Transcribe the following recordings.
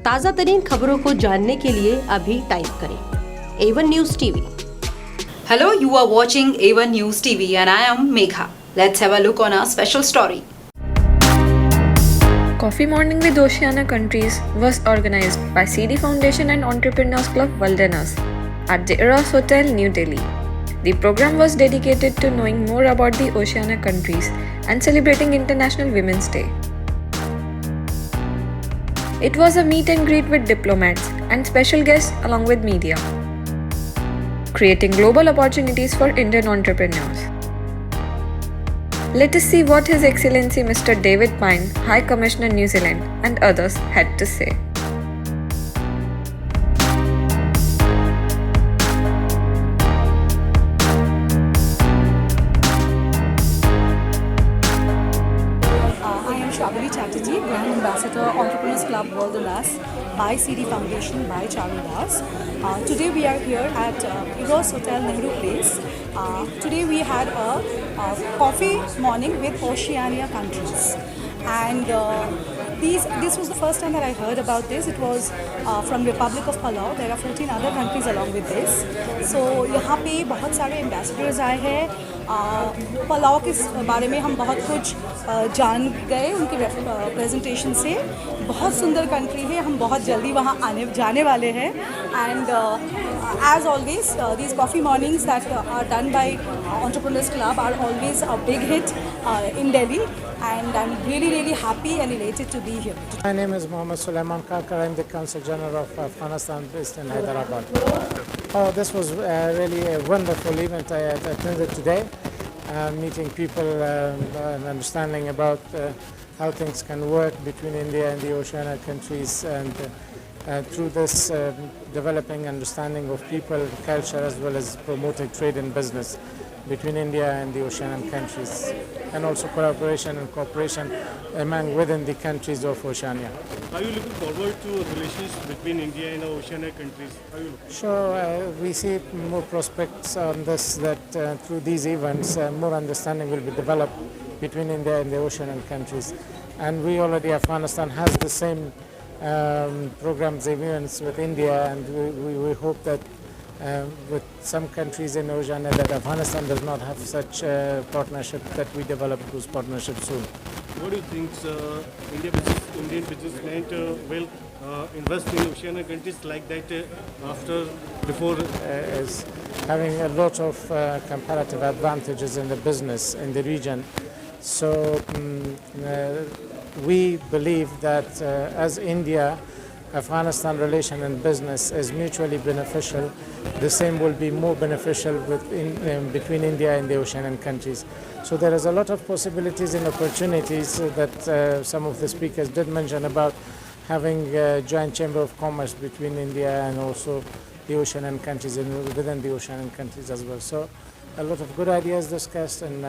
ताज़ा तरीन खबरों को जानने के लिए अभी टाइप करें A1 News TV। Hello, you are watching A1 News TV and I am Megha. Let's have a look on our special story. Coffee Morning with Oceania Countries was organized by CD Foundation and Entrepreneurs Club Wilderness at the Eros Hotel, New Delhi. The program was dedicated to knowing more about the Oceania countries and celebrating International Women's Day. It was a meet and greet with diplomats and special guests along with media, creating global opportunities for Indian entrepreneurs. Let us see what His Excellency Mr. David Pine, High Commissioner New Zealand, and others had to say. I am Shabali Chatterjee, Brand Ambassador, Entrepreneurs Club Wilderness by CD Foundation by Charu Das. Today we are here at Eros Hotel, Nehru Place. Today we had a coffee morning with Oceania countries, and this was the first time that I heard about this. It was from Republic of Palau. There are 14 other countries along with this. So यहाँ पे बहुत सारे ambassadors आए हैं. पलाव के बारे में हम बहुत कुछ जान गए उनके प्रेजेंटेशन से. बहुत सुंदर कंट्री है. हम बहुत जल्दी वहाँ जाने वाले हैं. And as always, these coffee mornings that are done by Entrepreneurs Club are always a big hit in Delhi, and I'm really happy and elated to be here. My name is Mohammed Sulaiman Kakar. I'm the Consul General of Afghanistan based in Hyderabad. Oh, this was really a wonderful event I attended today, meeting people and understanding about how things can work between India and the Oceania countries, and through this developing understanding of people, culture, as well as promoting trade and business between India and the Oceanian countries, and also collaboration and cooperation among within the countries of Oceania. Are you looking forward to relations between India and Oceania countries? Sure, we see more prospects on this, that through these events more understanding will be developed between India and the Oceanian countries. And we already, Afghanistan has the same programs, events with India, and we hope that with some countries in Oceania that Afghanistan does not have such partnership, that we develop those partnerships soon. What do you think Indian businessmen will invest in Oceania countries like that before? Is having a lot of comparative advantages in the business in the region. So we believe that as India Afghanistan relation and business is mutually beneficial, the same will be more beneficial between India and the Oceanian countries. So there is a lot of possibilities and opportunities that some of the speakers did mention about having a joint chamber of commerce between India and also the Oceanian countries and within the Oceanian countries as well. So a lot of good ideas discussed, and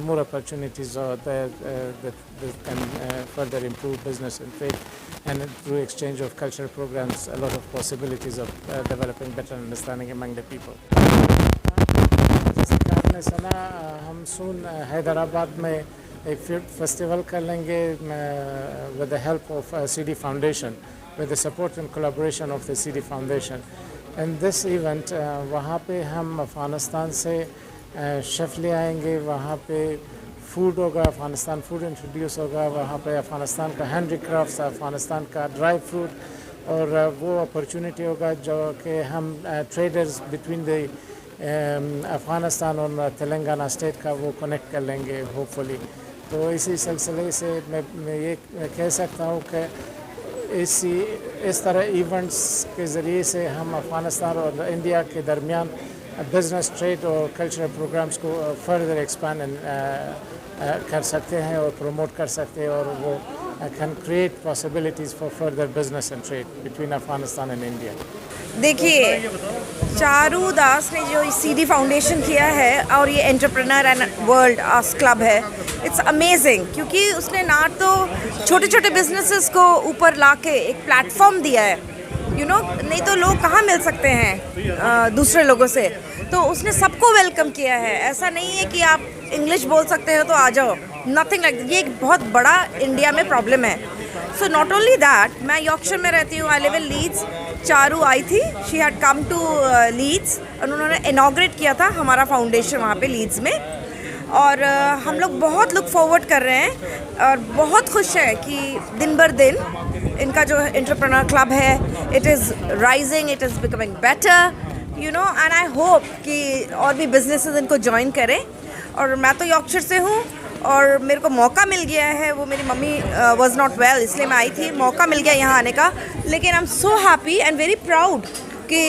more opportunities are there that can further improve business and trade, and through exchange of cultural programs, a lot of possibilities of developing better understanding among the people. जैसे कि आपने सुना, हम soon Hyderabad में एक festival कर लेंगे with the help of CD Foundation, with the support and collaboration of the CD Foundation. And this event वहाँ पे हम अफ़गानिस्तान से शेफ़ ले आएंगे. वहाँ पे फूड होगा, अफ़गानिस्तान फूड इंट्रोड्यूस होगा. वहाँ पे अफ़गानिस्तान का हैंडीक्राफ्ट्स, अफ़गानिस्तान का ड्राई फ्रूट, और वो अपॉर्चुनिटी होगा जो कि हम ट्रेडर्स बिटवीन द अफ़गानिस्तान और तेलंगाना स्टेट का वो कनेक्ट कर लेंगे होपफुली. तो इसी सिलसिले से मैं ये कह सकता हूँ कि इस तरह इवेंट्स के ज़रिए से हम अफ़गानिस्तान और इंडिया के दरमियान बिज़नेस, ट्रेड और कल्चरल प्रोग्राम्स को फर्दर एक्सपैंड कर सकते हैं और प्रमोट कर सकते हैं, और वो can create possibilities for further business and trade between Afghanistan and India. देखिए, चारू दास ने जो CD फाउंडेशन किया है और ये एंटरप्रेन्योर एंड वर्ल्ड क्लब है, इट्स अमेजिंग, क्योंकि उसने ना तो छोटे छोटे बिजनेसेस को ऊपर लाके एक प्लेटफॉर्म दिया है, नहीं तो लोग कहाँ मिल सकते हैं दूसरे लोगों से. तो उसने सबको वेलकम किया है. ऐसा नहीं है कि आप इंग्लिश बोल सकते हो तो आ जाओ, नथिंग लाइक. ये एक बहुत बड़ा इंडिया में प्रॉब्लम है सो नॉट ओनली दैट, मैं यॉर्कशायर में रहती हूँ, I live in Leeds. Charu आई थी, she had come to Leeds, उन्होंने इनॉग्रेट किया था हमारा फाउंडेशन वहाँ पे लीड्स में। और हम लोग बहुत लुक फॉरवर्ड कर रहे हैं और बहुत खुश हैं कि दिन बर दिन इनका जो एंटरप्रेन्योर क्लब है, it is rising, it is becoming better, you know, and I hope कि और भी बिजनेसेस इनको ज्वाइन करें। और मैं तो यॉर्कशायर से हूँ और मेरे को मौका मिल गया है, वो मेरी मम्मी वाज नॉट वेल इसलिए मैं आई थी, मौका मिल गया यहाँ आने का। लेकिन I am so happy and very proud कि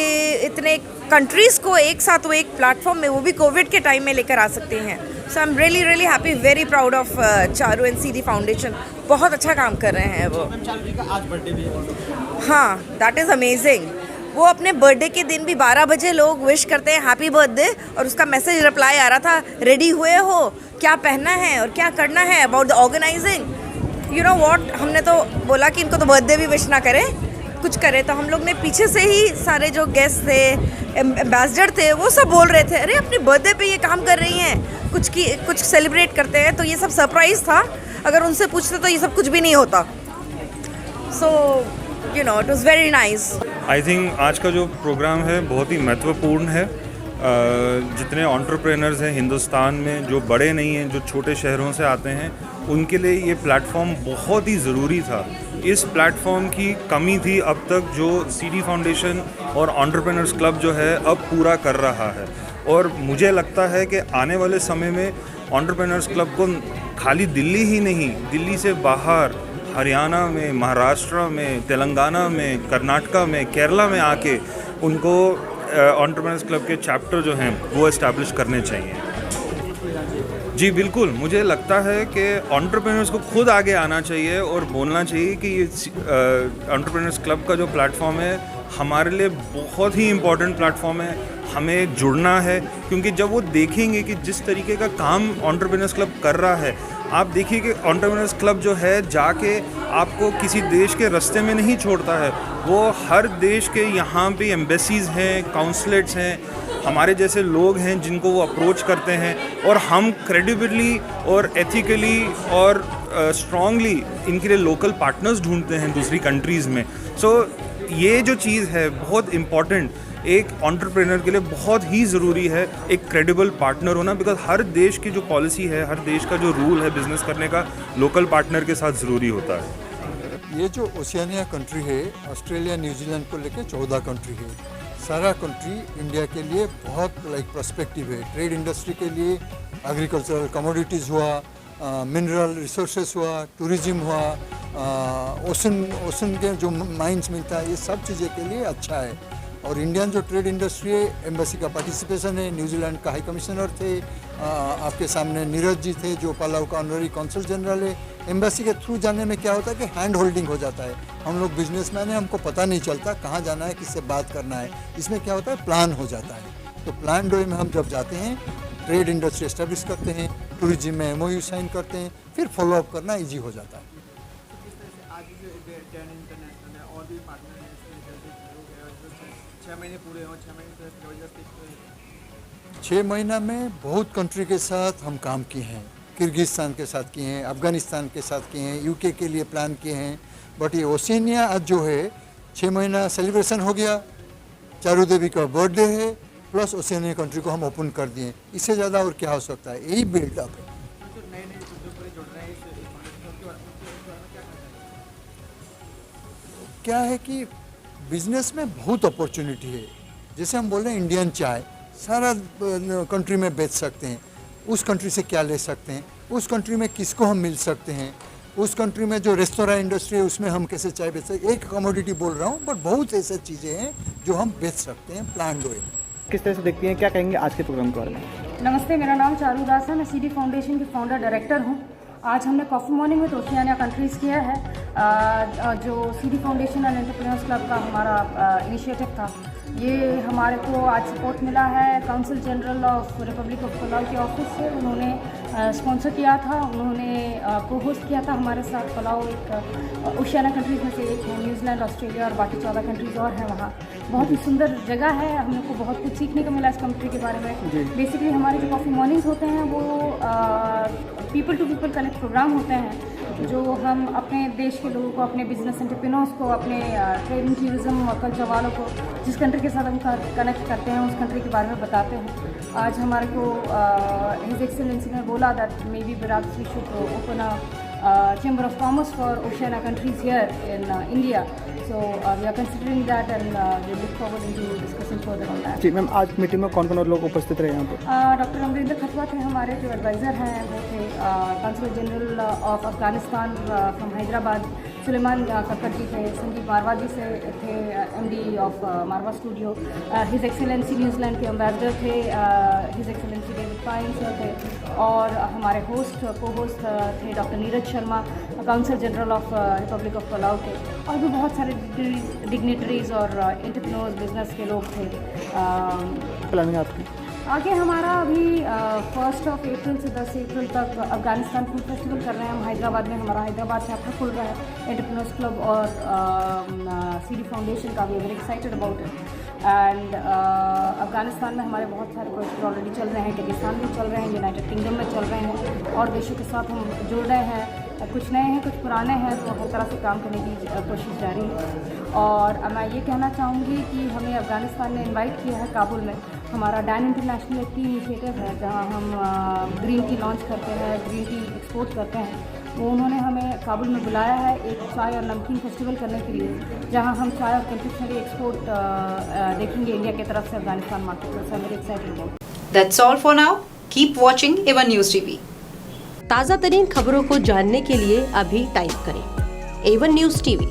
इतने कंट्रीज़ को एक साथ वो एक प्लेटफॉर्म में, वो भी कोविड के टाइम में लेकर आ सकते हैं। So I am really really happy, very proud of Charu and CD foundation. बहुत अच्छा काम कर रहे हैं वो। आज बर्थडे भी है। हाँ, दैट इज़ अमेजिंग। वो अपने बर्थडे के दिन भी 12 बजे लोग विश करते हैं हैप्पी बर्थडे, और उसका मैसेज रिप्लाई आ रहा था, रेडी हुए हो, क्या पहनना है और क्या करना है, about the organising. You know what, हमने तो बोला कि इनको तो बर्थडे भी विश ना करें, कुछ करें। तो हम लोग ने पीछे से ही सारे जो गेस्ट थे, एम्बेसडर थे, वो सब बोल रहे थे, अरे अपने बर्थडे पे ये काम कर रही हैं, कुछ सेलिब्रेट करते हैं। तो ये सब सरप्राइज़ था, अगर उनसे पूछते तो ये सब कुछ भी नहीं होता। So you know, it was very nice. I think आज का जो प्रोग्राम है बहुत ही महत्वपूर्ण है। जितने एंटरप्रेन्योर्स हैं हिंदुस्तान में, जो बड़े नहीं हैं, जो छोटे शहरों से आते हैं, उनके लिए ये प्लेटफॉर्म बहुत ही ज़रूरी था। इस प्लेटफॉर्म की कमी थी अब तक, जो CD फाउंडेशन और एंटरप्रेन्योर्स क्लब जो है अब पूरा कर रहा है। और मुझे लगता है कि आने वाले समय में एंटरप्रेन्योर्स क्लब को खाली दिल्ली ही नहीं, दिल्ली से बाहर हरियाणा में, महाराष्ट्र में, तेलंगाना में, कर्नाटका में, केरला में आके उनको एंटरप्रेन्योर्स क्लब के चैप्टर जो हैं वो इस्टेब्लिश करने चाहिए। जी बिल्कुल, मुझे लगता है कि एंटरप्रेन्योर्स को खुद आगे आना चाहिए और बोलना चाहिए कि ये एंटरप्रेन्योर्स क्लब का जो प्लेटफॉर्म है हमारे लिए बहुत ही इम्पोर्टेंट प्लेटफॉर्म है, हमें जुड़ना है। क्योंकि जब वो देखेंगे कि जिस तरीके का काम एंटरप्रेन्योर्स क्लब कर रहा है, आप देखिए कि एंटरप्रेन्योर्स क्लब जो है जाके आपको किसी देश के रास्ते में नहीं छोड़ता है, वो हर देश के यहाँ पे एम्बेसीज़ हैं, काउंसलेट्स हैं, हमारे जैसे लोग हैं जिनको वो अप्रोच करते हैं, और हम क्रेडिबली और एथिकली और स्ट्रांगली इनके लिए लोकल पार्टनर्स ढूंढते हैं दूसरी कंट्रीज़ में। सो ये जो चीज़ है बहुत इम्पॉर्टेंट, एक एंटरप्रेन्योर के लिए बहुत ही ज़रूरी है एक क्रेडिबल पार्टनर होना, बिकॉज हर देश की जो पॉलिसी है, हर देश का जो रूल है बिज़नेस करने का, लोकल पार्टनर के साथ ज़रूरी होता है। ये जो ओशियानिया कंट्री है, ऑस्ट्रेलिया न्यूजीलैंड को लेकर 14 कंट्री है। सारा कंट्री इंडिया के लिए बहुत प्रोस्पेक्टिव है। ट्रेड इंडस्ट्री के लिए एग्रीकल्चरल कमोडिटीज़ हुआ, मिनरल रिसोर्सेस हुआ, टूरिज्म हुआ, ओशन के जो माइंस मिलता है, ये सब चीज़ें के लिए अच्छा है। और इंडियन जो ट्रेड इंडस्ट्री है, एम्बेसी का पार्टिसिपेशन है, न्यूजीलैंड का हाई कमिश्नर थे, आपके सामने नीरज जी थे जो पालाव का ऑनररी कॉन्सल जनरल है। एम्बेसी के थ्रू जाने में क्या होता है कि हैंड होल्डिंग हो जाता है। हम लोग बिजनेसमैन हैं, हमको पता नहीं चलता कहाँ जाना है, किससे बात करना है। इसमें क्या होता है, प्लान हो जाता है। तो प्लान वे में हम जब जाते हैं, ट्रेड इंडस्ट्री एस्टेब्लिश करते हैं, टूरिज्म में MOU साइन करते हैं, फिर फॉलोअप करना ईजी हो जाता है। 6 महीना में बहुत कंट्री के साथ हम काम किए हैं। किर्गिस्तान के साथ किए हैं, अफ़गानिस्तान के साथ किए हैं, UK के लिए प्लान किए हैं। बट ये ओशियानिया आज जो है 6 महीना सेलिब्रेशन हो गया, चारू देवी का बर्थडे है, प्लस ओशियानिया कंट्री को हम ओपन कर दिए। इससे ज़्यादा और क्या हो सकता है, यही बिल्डअप है। क्या है कि बिजनेस में बहुत अपॉर्चुनिटी है। जैसे हम बोल रहे हैं इंडियन चाय सारा कंट्री में बेच सकते हैं, उस कंट्री से क्या ले सकते हैं, उस कंट्री में किसको हम मिल सकते हैं, उस कंट्री में जो रेस्तोरां इंडस्ट्री है उसमें हम कैसे चाय बेच सकते हैं। एक कमोडिटी बोल रहा हूँ, बट बहुत ऐसी चीज़ें हैं जो हम बेच सकते हैं प्लांट वे। किस तरह से देखती हैं, क्या कहेंगे आज के प्रोग्राम के बारे में? नमस्ते, मेरा नाम चारू दास है, मैं CD फाउंडेशन की फाउंडर डायरेक्टर हूँ। आज हमने कॉफ़ी मॉर्निंग में ओशियानिया कंट्रीज़ किया है, जो CD foundation and entrepreneurs club का हमारा इनिशिएटिव था। ये हमारे को आज सपोर्ट मिला है council general of republic of Palau के ऑफिस से। उन्होंने स्पॉन्सर किया था। उन्होंने को होस्ट किया था हमारे साथ। पलाओ एक ओशियाना कंट्रीज़ में से एक है, न्यूजीलैंड, ऑस्ट्रेलिया और बाकी 14 कंट्रीज़ और हैं वहाँ। बहुत ही सुंदर जगह है, हम लोग को बहुत कुछ सीखने को मिला इस कंट्री के बारे में। बेसिकली हमारे जो कॉफ़ी मॉर्निंग्स होते हैं वो people to people connect programme होते हैं, जो हम अपने देश के लोगों को, अपने बिजनेस एंटरप्रेन्योर्स को, अपने ट्रेड एंड टूरिज्म और कल्चर वालों को जिस कंट्री के साथ हम कनेक्ट करते हैं उस कंट्री के बारे में बताते हैं। आज हमारे को हिज एक्सेलेंसी ने बोला दैट मे बी विराट we should open a chamber of commerce for Oceania countries here in India. So we are considering that and we look forward into discussing further on that. जी ma'am, आज meeting में कौन कौन और लोग उपस्थित रहे यहाँ पर? डॉक्टर अमरिंदर खटवा थे हमारे जो एडवाइज़र हैं, वो थे consul general of Afghanistan from Hyderabad Suleman Kakkar ji थे, संदीप मारवा जी से थे, MD of Marwah studio, his excellency New Zealand के एम्बेसडर थे, his excellency David Pine sir थे, और हमारे को होस्ट थे doctor Neeraj Sharma, council general of republic of Palau के, और भी बहुत सारे डिग्नेटरीज और एंटरप्रेन्योर्स बिजनेस के लोग थे। प्लानिंग आपकी आगे हमारा अभी 1 अप्रैल से 10 अप्रैल तक अफगानिस्तान फूड फेस्टिवल कर रहे हैं हम हैदराबाद में। हमारा हैदराबाद चैप्टर खुल रहा है एंटरप्रेन्योर्स क्लब और CD फाउंडेशन का। We are very excited about it. And Afghanistan में हमारे बहुत सारे प्रोजेक्ट ऑलरेडी चल रहे हैं, किर्गिस्तान में चल रहे हैं, यूनाइटेड किंगडम में चल रहे हैं, और देशों के साथ हम जुड़ रहे हैं। कुछ नए हैं, कुछ पुराने हैं, तो हर तरह से काम करने की कोशिश जारी है। और मैं ये कहना चाहूँगी कि हमें अफगानिस्तान ने इनवाइट किया है काबुल में। हमारा डैन इंटरनेशनल एक टी इनिशिएटिव है जहाँ हम ग्रीन टी लॉन्च करते हैं, ग्रीन टी एक्सपोर्ट करते हैं। वो उन्होंने हमें काबुल में बुलाया है एक चाय और नमकीन फेस्टिवल करने के लिए, जहाँ हम चाय और कन्फेक्शनरी एक्सपोर्ट देखेंगे इंडिया की तरफ से अफगानिस्तान मार्केट में। So very excited about. That's all for now. Keep watching A1 News TV. ताज़ा तरीन खबरों को जानने के लिए अभी टाइप करें A1 News TV।